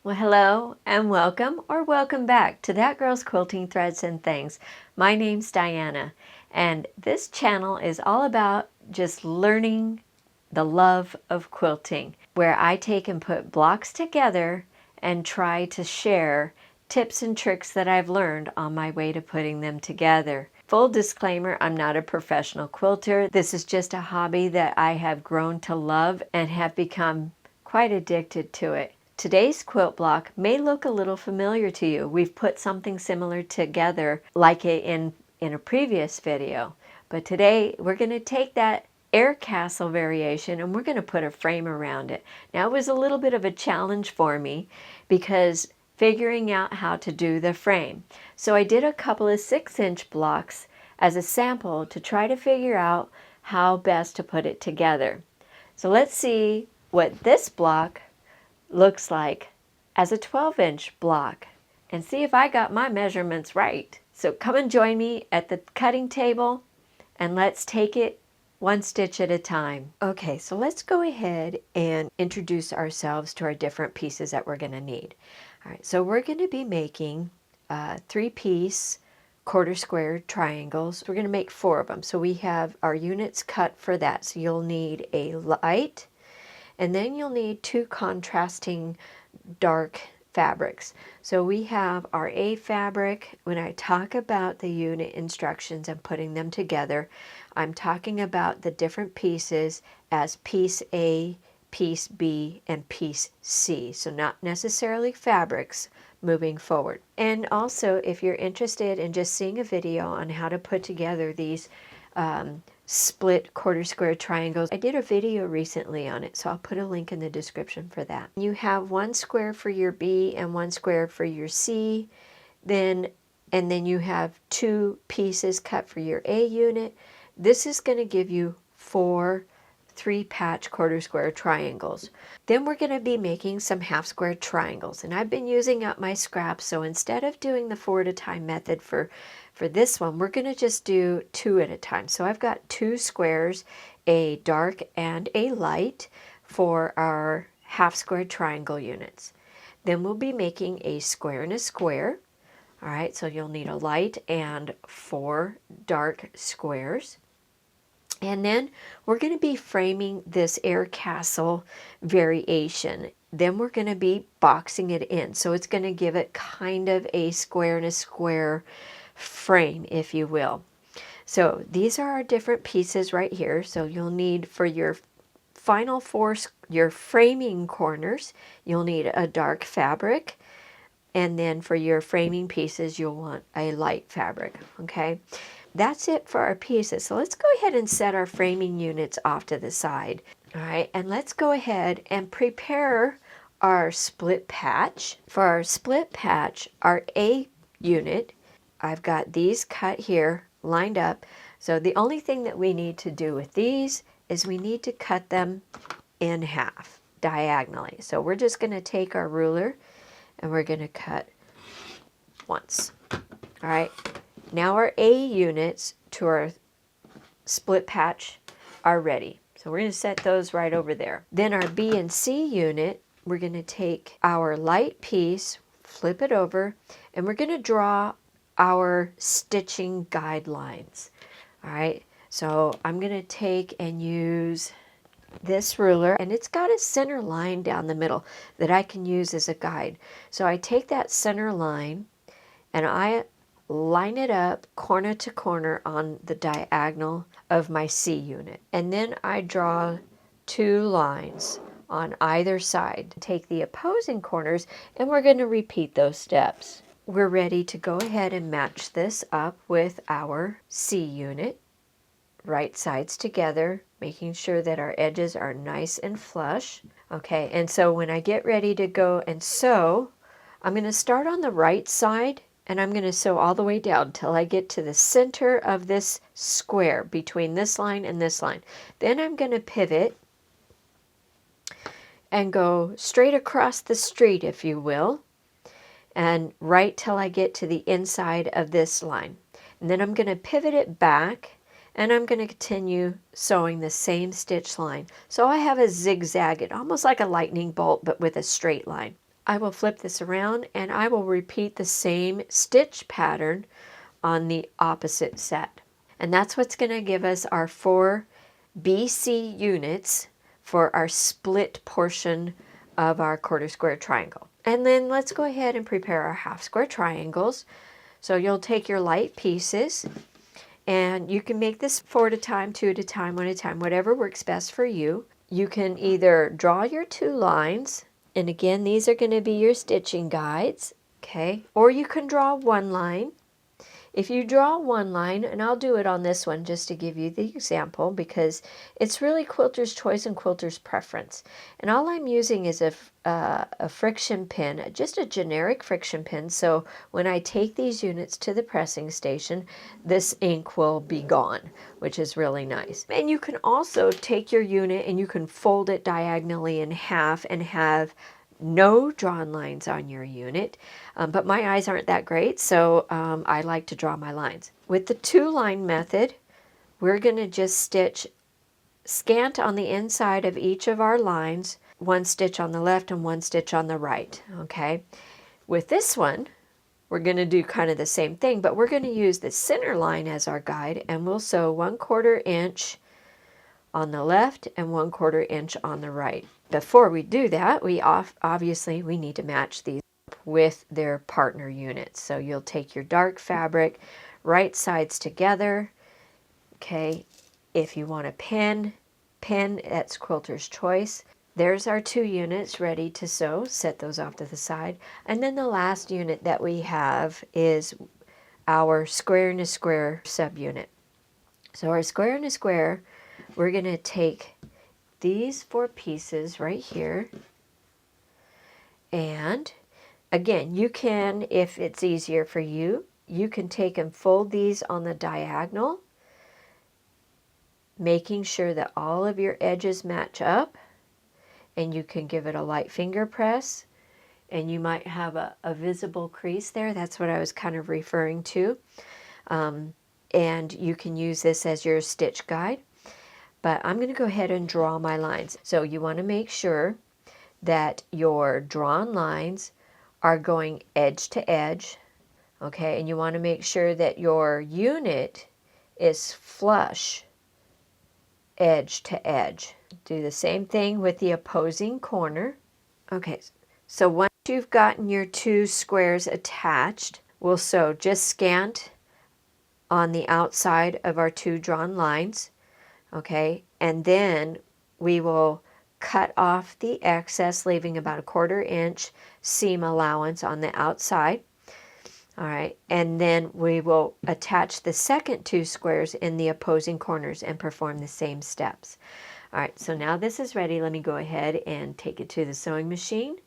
Well, hello and welcome or welcome back to That Girl's Quilting Threads and Things. My name's Diana, and this channel is all about just learning the love of quilting, where I take and put blocks together and try to share tips and tricks that I've learned on my way to putting them together. Full disclaimer, I'm not a professional quilter. This is just a hobby that I have grown to love and have become quite addicted to it. Today's quilt block may look a little familiar to you. We've put something similar together like it in a previous video. But today we're going to take that air castle variation and we're going to put a frame around it. Now it was a little bit of a challenge for me because figuring out how to do the frame. So I did a couple of 6-inch blocks as a sample to try to figure out how best to put it together. So let's see what this block looks like as a 12-inch block and see if I got my measurements right. So come and join me at the cutting table and let's take it one stitch at a time. Okay, so let's go ahead and introduce ourselves to our different pieces that we're going to need. All right, so we're going to be making 3-piece quarter square triangles. We're going to make 4 of them. So we have our units cut for that. So you'll need a light, and then you'll need 2 contrasting dark fabrics. So we have our A fabric. When I talk about the unit instructions and putting them together, I'm talking about the different pieces as piece A, piece B, and piece C. So not necessarily fabrics moving forward. And also, if you're interested in just seeing a video on how to put together these split quarter square triangles, I did a video recently on it, so I'll put a link in the description for that. You have 1 square for your B and 1 square for your C, and then you have 2 pieces cut for your A unit. This is going to give you 4 3-patch quarter square triangles. Then we're going to be making some half square triangles, and I've been using up my scraps, so instead of doing the 4 at a time method for this one, we're going to just do 2 at a time. So I've got 2 squares, a dark and a light, for our half square triangle units. Then we'll be making a square and a square. All right, so you'll need a light and 4 dark squares. And then we're going to be framing this air castle variation. Then we're going to be boxing it in. So it's going to give it kind of a square and a square frame, if you will. So these are our different pieces right here. So you'll need, for your final 4, your framing corners, you'll need a dark fabric. And then for your framing pieces, you'll want a light fabric, okay? That's it for our pieces. So let's go ahead and set our framing units off to the side. All right, and let's go ahead and prepare our split patch. For our split patch, our A unit, I've got these cut here, lined up. So the only thing that we need to do with these is we need to cut them in half diagonally. So we're just going to take our ruler and we're going to cut once. All right. Now our A units to our split patch are ready. So we're going to set those right over there. Then our B and C unit, we're going to take our light piece, flip it over, and we're going to draw our stitching guidelines. All right. So I'm going to take and use this ruler, and it's got a center line down the middle that I can use as a guide. So I take that center line and I line it up corner to corner on the diagonal of my C unit. And then I draw 2 lines on either side. Take the opposing corners and we're going to repeat those steps. We're ready to go ahead and match this up with our C unit. Right sides together, making sure that our edges are nice and flush. Okay, and so when I get ready to go and sew, I'm going to start on the right side and I'm going to sew all the way down until I get to the center of this square between this line and this line. Then I'm going to pivot and go straight across the street, if you will, and right till I get to the inside of this line. And then I'm going to pivot it back and I'm going to continue sewing the same stitch line. So I have a zigzag, it almost like a lightning bolt, but with a straight line. I will flip this around and I will repeat the same stitch pattern on the opposite set. And that's what's going to give us our 4 BC units for our split portion of our quarter square triangle. And then let's go ahead and prepare our half square triangles. So you'll take your light pieces, and you can make this 4 at a time, 2 at a time, 1 at a time, whatever works best for you. You can either draw your 2 lines, and again, these are going to be your stitching guides, okay? Or you can draw 1 line. If you draw 1 line, and I'll do it on this one just to give you the example because it's really quilter's choice and quilter's preference. And all I'm using is a friction pin, just a generic friction pin. So when I take these units to the pressing station, this ink will be gone, which is really nice. And you can also take your unit and you can fold it diagonally in half and have no drawn lines on your unit, but my eyes aren't that great, so I like to draw my lines. With the 2-line method, we're going to just stitch scant on the inside of each of our lines, 1 stitch on the left and 1 stitch on the right, okay? With this one, we're going to do kind of the same thing, but we're going to use the center line as our guide, and we'll sew 1/4 inch on the left and 1/4 inch on the right. Before we do that, obviously we need to match these with their partner units. So you'll take your dark fabric, right sides together, okay? If you want a pin, that's quilter's choice. There's our 2 units ready to sew. Set those off to the side. And then the last unit that we have is our square and a square subunit. So our square and a square, we're going to take these 4 pieces right here, and again, you can, if it's easier for you, you can take and fold these on the diagonal, making sure that all of your edges match up, and you can give it a light finger press, and you might have a visible crease there. That's what I was kind of referring to. And you can use this as your stitch guide. But I'm going to go ahead and draw my lines. So you want to make sure that your drawn lines are going edge to edge, okay? And you want to make sure that your unit is flush edge to edge. Do the same thing with the opposing corner. Okay, so once you've gotten your 2 squares attached, we'll sew just scant on the outside of our 2 drawn lines. Okay, and then we will cut off the excess, leaving about 1/4 inch seam allowance on the outside. All right, and then we will attach the second 2 squares in the opposing corners and perform the same steps. All right, so now this is ready. Let me go ahead and take it to the sewing machine,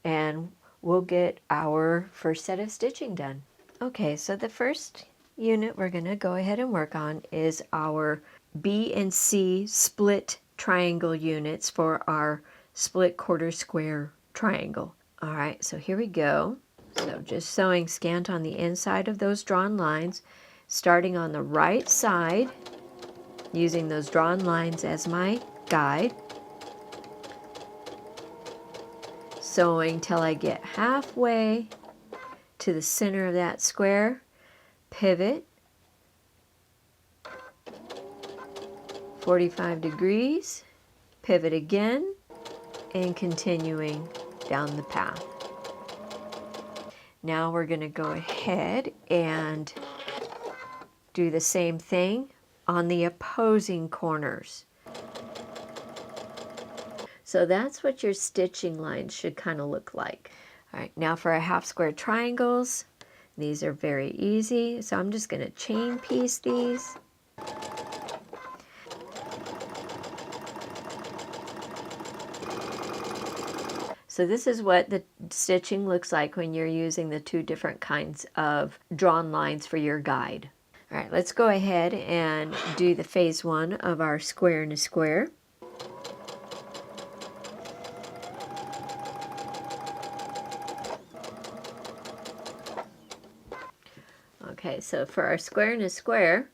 and we'll get our first set of stitching done. Okay, so the first unit we're going to go ahead and work on is our B and C split triangle units for our split quarter square triangle. All right, so here we go. So just sewing scant on the inside of those drawn lines, starting on the right side, using those drawn lines as my guide. Sewing till I get halfway to the center of that square, pivot, 45 degrees, pivot again, and continuing down the path. Now we're going to go ahead and do the same thing on the opposing corners. So that's what your stitching lines should kind of look like. All right, now for our half square triangles, these are very easy. So I'm just going to chain piece these. So this is what the stitching looks like when you're using the 2 different kinds of drawn lines for your guide. All right, let's go ahead and do the phase 1 of our square and a square. Okay, so for our square and a square,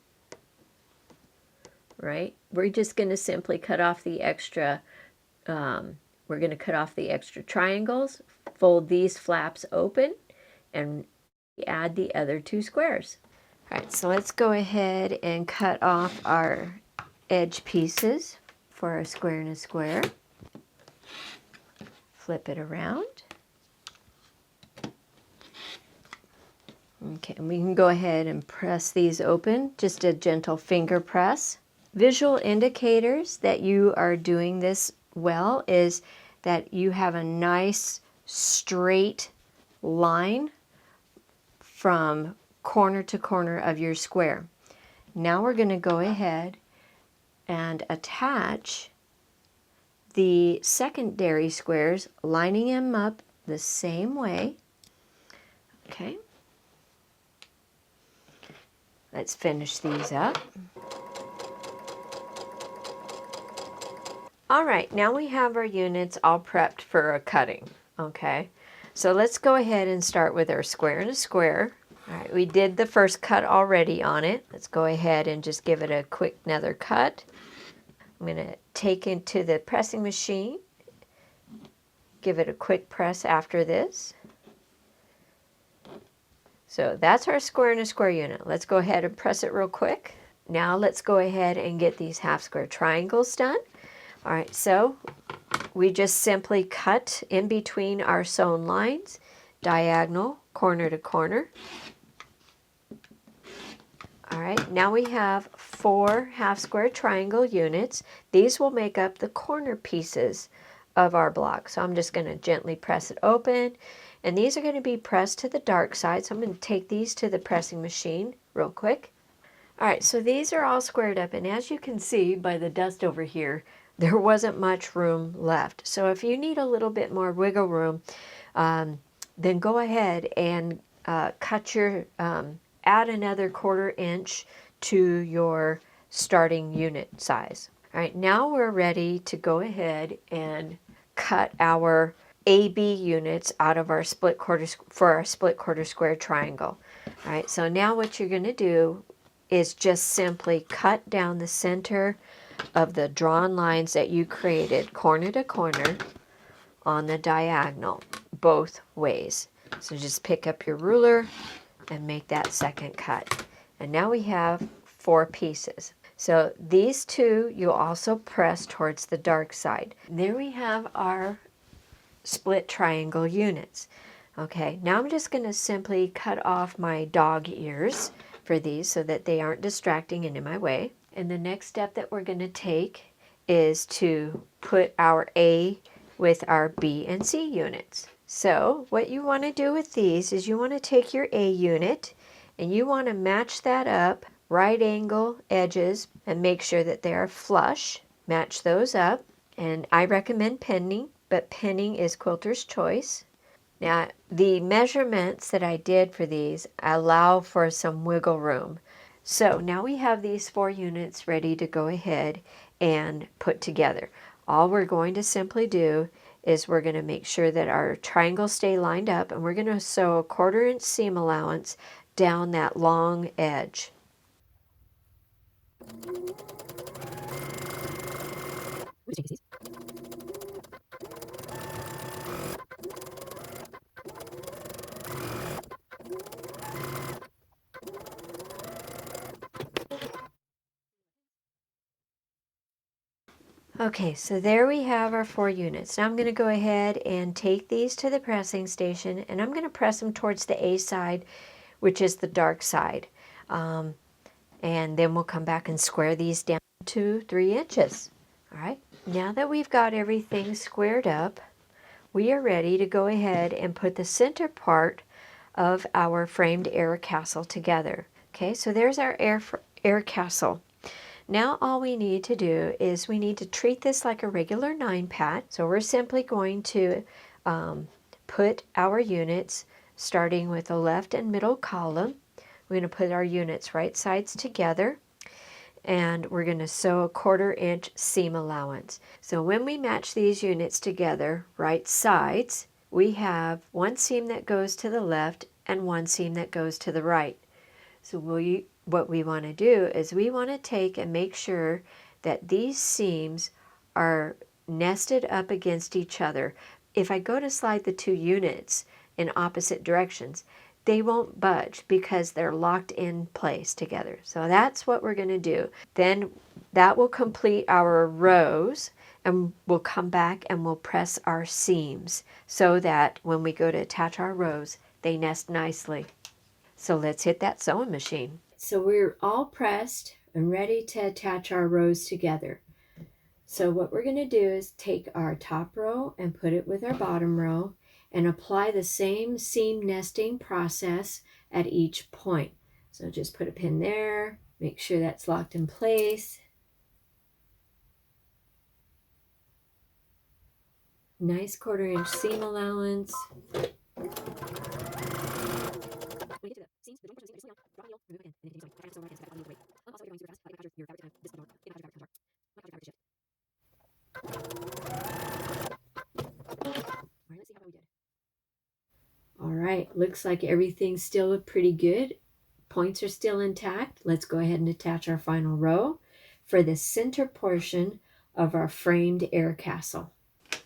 right, we're just going to simply cut off the extra we're going to cut off the extra triangles fold these flaps open and add the other 2 squares. All right, so let's go ahead and cut off our edge pieces for a square and a square. Flip it around. Okay, and we can go ahead and press these open, just a gentle finger press. Visual indicators that you are doing this well is that you have a nice straight line from corner to corner of your square. Now we're going to go ahead and attach the secondary squares, lining them up the same way. Okay. Let's finish these up. All right, now we have our units all prepped for a cutting. Okay, so let's go ahead and start with our square and a square. All right, we did the first cut already on it. Let's go ahead and just give it a quick another cut. I'm going to take it to the pressing machine, give it a quick press after this. So that's our square and a square unit. Let's go ahead and press it real quick. Now let's go ahead and get these half square triangles done. All right, so we just simply cut in between our sewn lines, diagonal, corner to corner. All right, now we have 4 half square triangle units. These will make up the corner pieces of our block. So I'm just going to gently press it open. And these are going to be pressed to the dark side. So I'm going to take these to the pressing machine real quick. All right, so these are all squared up. And as you can see by the dust over here, there wasn't much room left. So if you need a little bit more wiggle room, then go ahead and cut your, add another 1/4 inch to your starting unit size. All right, now we're ready to go ahead and cut our AB units out of our split quarter for our split quarter square triangle. All right, so now what you're going to do is just simply cut down the center of the drawn lines that you created corner to corner on the diagonal both ways. So just pick up your ruler and make that second cut. And now we have 4 pieces. So these 2 you'll also press towards the dark side. There we have our split triangle units. Okay, now I'm just going to simply cut off my dog ears for these so that they aren't distracting and in my way. And the next step that we're going to take is to put our A with our B and C units. So what you want to do with these is you want to take your A unit and you want to match that up, right angle edges, and make sure that they are flush. Match those up, and I recommend pinning, but pinning is quilter's choice. Now the measurements that I did for these allow for some wiggle room. So now we have these 4 units ready to go ahead and put together. All we're going to simply do is we're going to make sure that our triangles stay lined up, and we're going to sew a 1/4 inch seam allowance down that long edge. Okay, so there we have our 4 units. Now I'm going to go ahead and take these to the pressing station, and I'm going to press them towards the A side, which is the dark side. And then we'll come back and square these down to 3 inches. All right, now that we've got everything squared up, we are ready to go ahead and put the center part of our framed air castle together. Okay, so there's our air castle. Now all we need to do is we need to treat this like a regular 9-pat. So we're simply going to put our units starting with the left and middle column. We're going to put our units right sides together, and we're going to sew a 1/4 inch seam allowance. So when we match these units together, right sides, we have 1 seam that goes to the left and 1 seam that goes to the right. So what we want to do is we want to take and make sure that these seams are nested up against each other if I go to slide the two units in opposite directions, they won't budge because they're locked in place together. So that's what we're going to do. Then that will complete our rows, and we'll come back and we'll press our seams so that when we go to attach our rows, they nest nicely. So let's hit that sewing machine. So we're all pressed and ready to attach our rows together. So what we're going to do is take our top row and put it with our bottom row and apply the same seam nesting process at each point. So just put a pin there, make sure that's locked in place. Nice 1/4 inch seam allowance. All right, looks like everything's still pretty good. Points are still intact. Let's go ahead and attach our final row for the center portion of our framed air castle.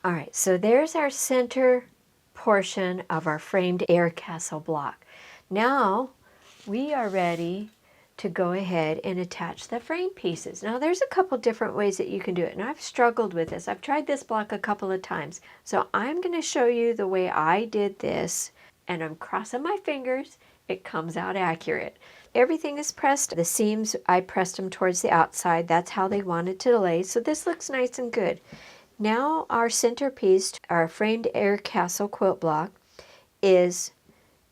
All right, so there's our center portion of our framed air castle block. Now we are ready to go ahead and attach the frame pieces. Now there's a couple different ways that you can do it, and I've struggled with this. I've tried this block a couple of times. So I'm going to show you the way I did this, and I'm crossing my fingers it comes out accurate. Everything is pressed. The seams, I pressed them towards the outside. That's how they wanted to lay. So this looks nice and good. Now our centerpiece, our framed air castle quilt block, is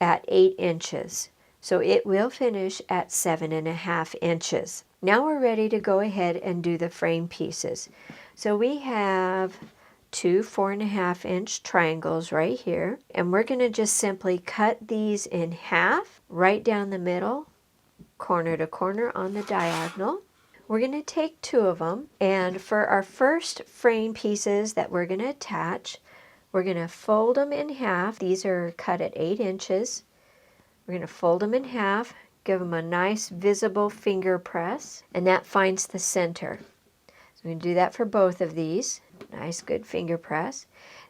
at 8 inches. So it will finish at 7.5 inches. Now we're ready to go ahead and do the frame pieces. So we have two 4.5 inch triangles right here, and we're going to just simply cut these in half right down the middle, corner to corner on the diagonal. We're going to take two of them, and for our first frame pieces that we're going to attach, we're going to fold them in half. These are cut at 8 inches. We're going to fold them in half, give them a nice visible finger press, and that finds the center. So we're going to do that for both of these. Nice good finger press.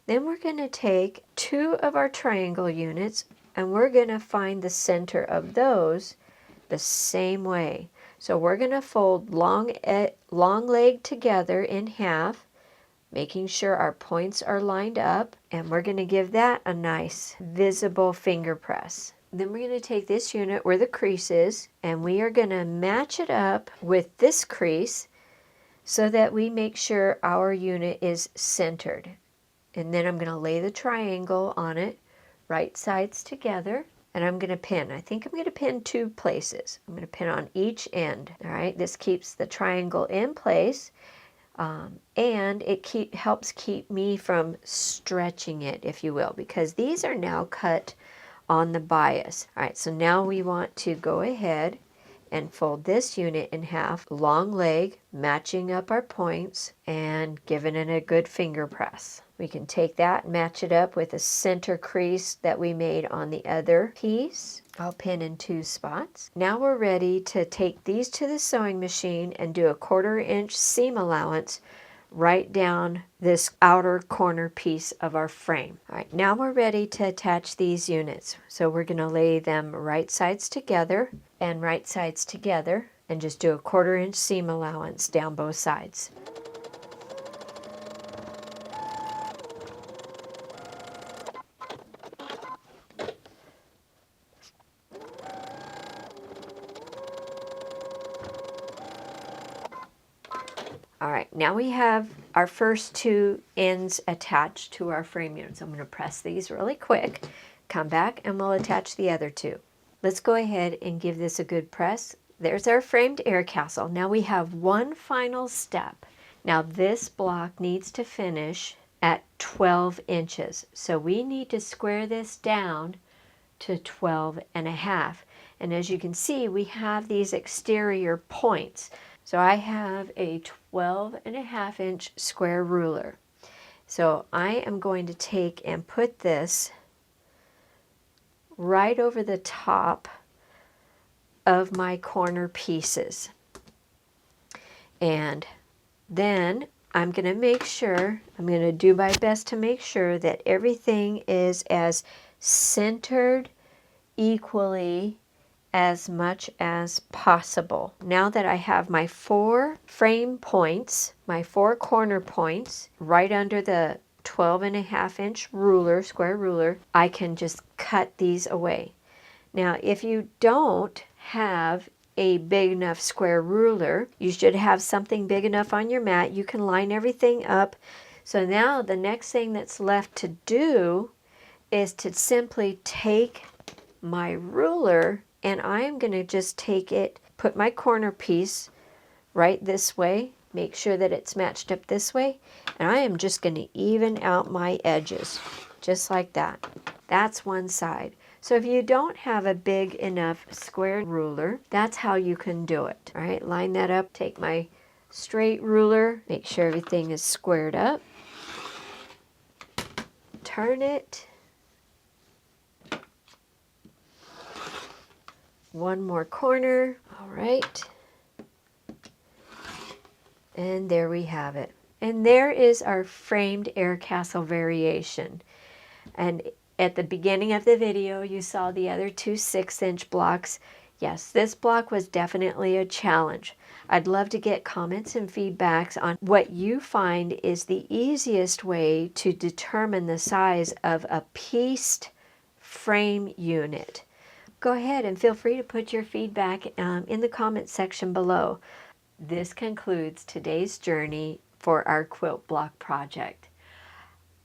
Then we're going to take two of our triangle units, and we're going to find the center of those the same way. So we're going to fold long leg together in half, making sure our points are lined up, and we're going to give that a nice visible finger press. Then we're going to take this unit where the crease is, and we are going to match it up with this crease so that we make sure our unit is centered. And then I'm going to lay the triangle on it, right sides together, and I'm going to pin. I think I'm going to pin 2 places. I'm going to pin on each end. All right, this keeps the triangle in place, and it helps keep me from stretching it, if you will, because these are now cut on the bias. All right, so now we want to go ahead and fold this unit in half, long leg, matching up our points and giving it a good finger press. We can take that and match it up with a center crease that we made on the other piece. I'll pin in 2 spots. Now we're ready to take these to the sewing machine and do a 1/4 inch seam allowance right down this outer corner piece of our frame. All right, now we're ready to attach these units. So we're going to lay them right sides together and right sides together and just do a 1/4 inch seam allowance down both sides. All right, now we have our first 2 ends attached to our frame units. I'm going to press these really quick, come back, and we'll attach the other 2. Let's go ahead and give this a good press. There's our framed air castle. Now we have one final step. Now this block needs to finish at 12 inches. So we need to square this down to 12.5. And as you can see, we have these exterior points. So I have a 12.5 inch square ruler. So I am going to take and put this right over the top of my corner pieces. And then I'm going to make sure, I'm going to do my best to make sure that everything is as centered equally as much as possible. Now that I have my 4 frame points, my 4 corner points, right under the 12.5-inch ruler, square ruler, I can just cut these away. Now, if you don't have a big enough square ruler, you should have something big enough on your mat. You can line everything up. So now the next thing that's left to do is to simply take my ruler, and I'm going to just take it, put my corner piece right this way, make sure that it's matched up this way, and I am just going to even out my edges, just like that. That's one side. So if you don't have a big enough square ruler, that's how you can do it. All right, line that up, take my straight ruler, make sure everything is squared up, turn it, one more corner, all right, and there we have it. And there is our framed air castle variation. And at the beginning of the video, you saw the other 2 6-inch blocks. Yes, this block was definitely a challenge. I'd love to get comments and feedbacks on what you find is the easiest way to determine the size of a pieced frame unit. Go ahead and feel free to put your feedback in the comment section below. This concludes today's journey for our Quilt-Block project.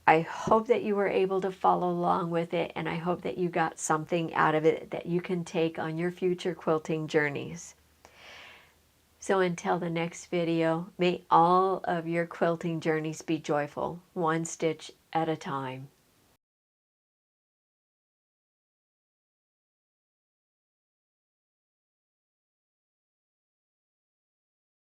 I hope that you were able to follow along with it, and I hope that you got something out of it that you can take on your future quilting journeys. So until the next video, may all of your quilting journeys be joyful, one stitch at a time.